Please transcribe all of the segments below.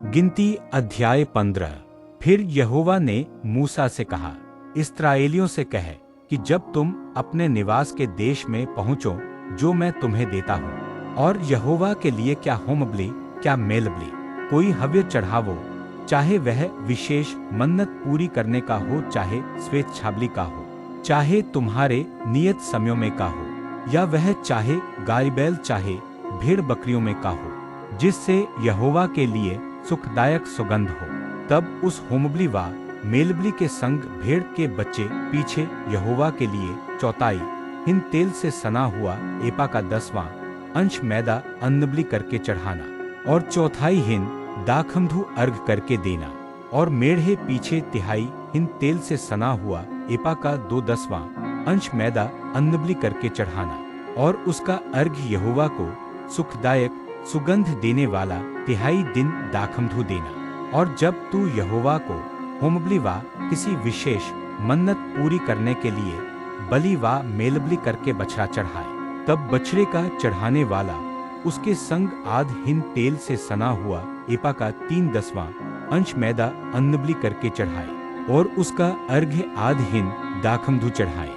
गिनती अध्याय 15। फिर यहोवा ने मूसा से कहा, इस्राएलियों से कह कि जब तुम अपने निवास के देश में पहुंचो जो मैं तुम्हें देता हूं, और यहोवा के लिए क्या होम बलि क्या मेल बलि कोई हव्य चढ़ावो, चाहे वह विशेष मन्नत पूरी करने का हो, चाहे स्वेच्छाबलि का हो, चाहे तुम्हारे नियत समयों में का हो, या वह चाहे गाय बैल चाहे भेड़ बकरियों में का हो, जिससे यहोवा के लिए सुखदायक सुगंध हो, तब उस होमबलि व मेलबलि के संग भेड़ के बच्चे पीछे यहोवा के लिए चौथाई हिन तेल से सना हुआ एपा का 10वां अंश मैदा अन्नबलि करके चढ़ाना, और चौथाई हिन दाखमधु अर्घ करके देना, और मेढ़े पीछे तिहाई हिन तेल से सना हुआ एपा का 2/10वां अंश मैदा अन्नबलि करके चढ़ाना, और उसका अर्घ यहोवा को सुखदायक सुगंध देने वाला तिहाई दिन दाखमधु देना। और जब तू यहोवा को होमबलि व किसी विशेष मन्नत पूरी करने के लिए बलि व मेलबलि करके बछड़ा चढ़ाए, तब बछड़े का चढ़ाने वाला उसके संग आध हिन तेल से सना हुआ एपा का 3/10वां अंश मैदा अन्नबलि करके चढ़ाए, और उसका अर्घ्य आध हिन दाखमधु चढ़ाए।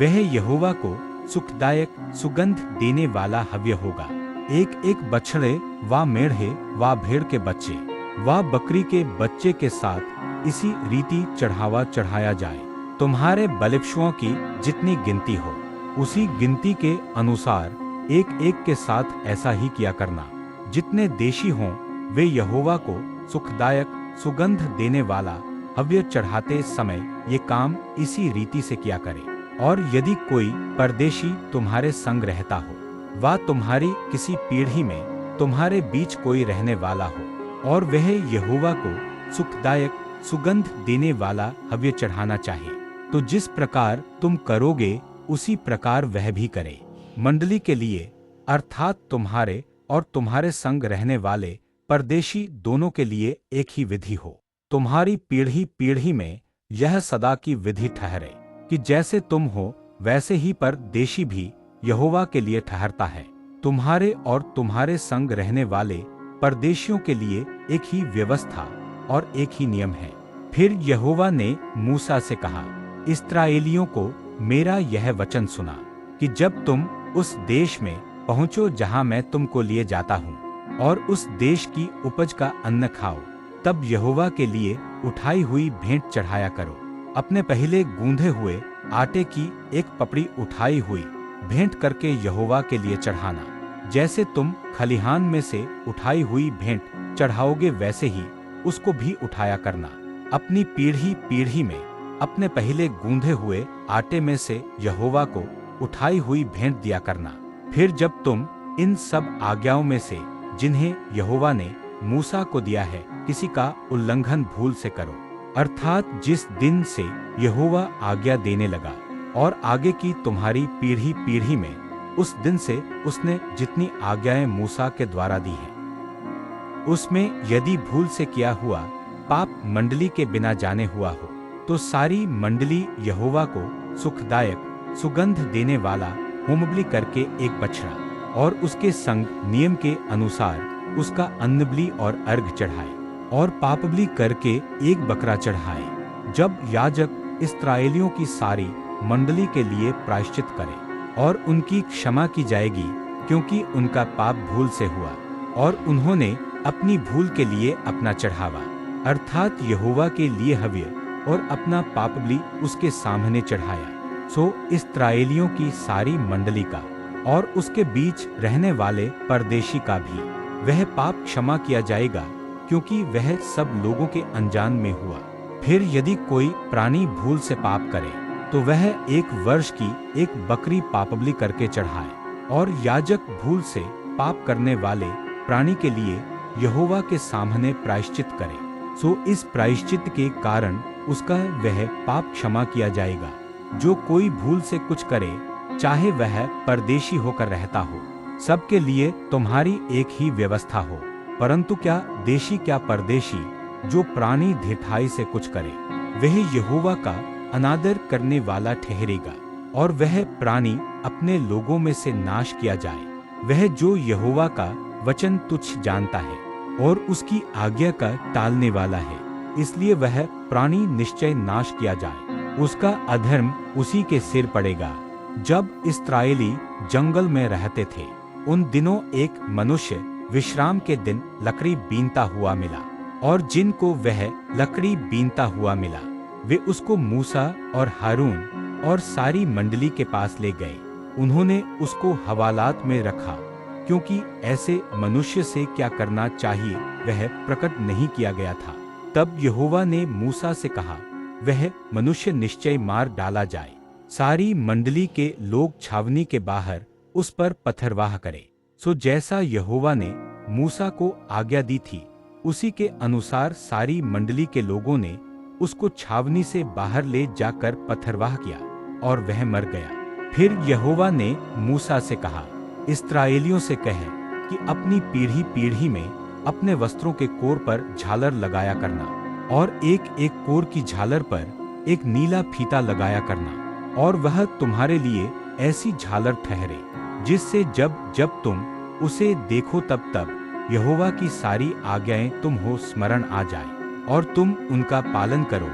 वह यहोवा को सुखदायक सुगंध देने वाला हव्य होगा। एक एक बछड़े व मेढ़े व भेड़ के बच्चे व बकरी के बच्चे के साथ इसी रीति चढ़ावा चढ़ाया जाए। तुम्हारे बलिपशुओं की जितनी गिनती हो, उसी गिनती के अनुसार एक एक के साथ ऐसा ही किया करना। जितने देशी हों वे यहोवा को सुखदायक सुगंध देने वाला हव्य चढ़ाते समय ये काम इसी रीति से किया करे। और यदि कोई परदेशी तुम्हारे संग रहता हो, वा तुम्हारी किसी पीढ़ी में तुम्हारे बीच कोई रहने वाला हो, और वह यहोवा को सुखदायक सुगंध देने वाला हव्य चढ़ाना चाहे, तो जिस प्रकार तुम करोगे उसी प्रकार वह भी करे। मंडली के लिए अर्थात तुम्हारे और तुम्हारे संग रहने वाले परदेशी दोनों के लिए एक ही विधि हो। तुम्हारी पीढ़ी पीढ़ी में यह सदा की विधि ठहरे कि जैसे तुम हो वैसे ही परदेशी भी यहोवा के लिए ठहरता है। तुम्हारे और तुम्हारे संग रहने वाले परदेशियों के लिए एक ही व्यवस्था और एक ही नियम है। फिर यहोवा ने मूसा से कहा, इस्राएलियों को मेरा यह वचन सुना कि जब तुम उस देश में पहुंचो जहां मैं तुमको लिए जाता हूं, और उस देश की उपज का अन्न खाओ, तब यहोवा के लिए उठाई हुई भेंट चढ़ाया करो। अपने पहले गूंधे हुए आटे की एक पपड़ी उठाई हुई भेंट करके यहोवा के लिए चढ़ाना। जैसे तुम खलिहान में से उठाई हुई भेंट चढ़ाओगे वैसे ही उसको भी उठाया करना। अपनी पीढ़ी पीढ़ी में अपने पहले गूंधे हुए आटे में से यहोवा को उठाई हुई भेंट दिया करना। फिर जब तुम इन सब आज्ञाओं में से जिन्हें यहोवा ने मूसा को दिया है किसी का उल्लंघन भूल से करो, अर्थात जिस दिन से यहोवा आज्ञा देने लगा और आगे की तुम्हारी पीढ़ी पीढ़ी में उस दिन से उसने जितनी आज्ञाएं मूसा के द्वारा दी हैं, उसमें यदि भूल से किया हुआ पाप मंडली के बिना जाने हुआ हो, तो सारी मंडली यहोवा को सुखदायक सुगंध देने वाला होमबलि करके एक बछड़ा और उसके संग नियम के अनुसार उसका अन्नबलि और अर्घ चढ़ाए, और पापबलि करके एक बकरा चढ़ाए। जब याजक इस्राएलियों की सारी मंडली के लिए प्रायश्चित करे, और उनकी क्षमा की जाएगी क्योंकि उनका पाप भूल से हुआ, और उन्होंने अपनी भूल के लिए अपना चढ़ावा अर्थात यहोवा के लिए हव्य और अपना पापबलि उसके सामने चढ़ाया, सो इस्राएलियों की सारी मंडली का और उसके बीच रहने वाले परदेशी का भी वह पाप क्षमा किया जाएगा, क्योंकि वह सब लोगों के अनजान में हुआ। फिर यदि कोई प्राणी भूल से पाप करे, तो वह 1 वर्ष की एक बकरी पापबलि करके चढ़ाए, और याजक भूल से पाप करने वाले प्राणी के लिए यहोवा के सामने प्रायश्चित करे, सो इस प्रायश्चित के कारण उसका वह पाप क्षमा किया जाएगा। जो कोई भूल से कुछ करे, चाहे वह परदेशी होकर रहता हो, सबके लिए तुम्हारी एक ही व्यवस्था हो। परंतु क्या देशी क्या परदेशी जो प्राणी ढिठाई से कुछ करे, वह यहोवा का अनादर करने वाला ठहरेगा, और वह प्राणी अपने लोगों में से नाश किया जाए। वह जो यहोवा का वचन तुच्छ जानता है और उसकी आज्ञा का टालने वाला है, इसलिए वह प्राणी निश्चय नाश किया जाए। उसका अधर्म उसी के सिर पड़ेगा। जब इस्राएली जंगल में रहते थे, उन दिनों एक मनुष्य विश्राम के दिन लकड़ी बीनता हुआ मिला, और जिनको वह लकड़ी बीनता हुआ मिला, वे उसको मूसा और हारून और सारी मंडली के पास ले गए। उन्होंने उसको हवालात में रखा, क्योंकि ऐसे मनुष्य से क्या करना चाहिए वह प्रकट नहीं किया गया था। तब यहोवा ने मूसा से कहा, वह मनुष्य निश्चय मार डाला जाए। सारी मंडली के लोग छावनी के बाहर उस पर पत्थरवाह करें। सो जैसा यहोवा ने मूसा को आज्ञा दी थी, उसी के अनुसार सारी मंडली के लोगों ने उसको छावनी से बाहर ले जाकर पत्थरवाह किया, और वह मर गया। फिर यहोवा ने मूसा से कहा, इस्राएलियों से कह कि अपनी पीढ़ी पीढ़ी में अपने वस्त्रों के कोर पर झालर लगाया करना, और एक एक कोर की झालर पर एक नीला फीता लगाया करना, और वह तुम्हारे लिए ऐसी झालर ठहरे जिससे जब जब तुम उसे देखो तब तब यहोवा की सारी आज्ञाएं तुम हो स्मरण आ जाए, और तुम उनका पालन करो,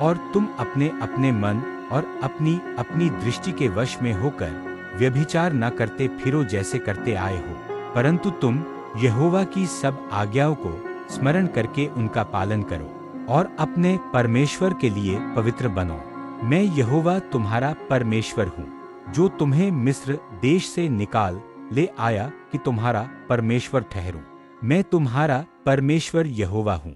और तुम अपने अपने मन और अपनी अपनी दृष्टि के वश में होकर व्यभिचार न करते फिरो जैसे करते आए हो, परंतु तुम यहोवा की सब आज्ञाओं को स्मरण करके उनका पालन करो, और अपने परमेश्वर के लिए पवित्र बनो। मैं यहोवा तुम्हारा परमेश्वर हूँ, जो तुम्हें मिस्र देश से निकाल ले आया कि तुम्हारा परमेश्वर ठहरूं। मैं तुम्हारा परमेश्वर यहोवा हूँ।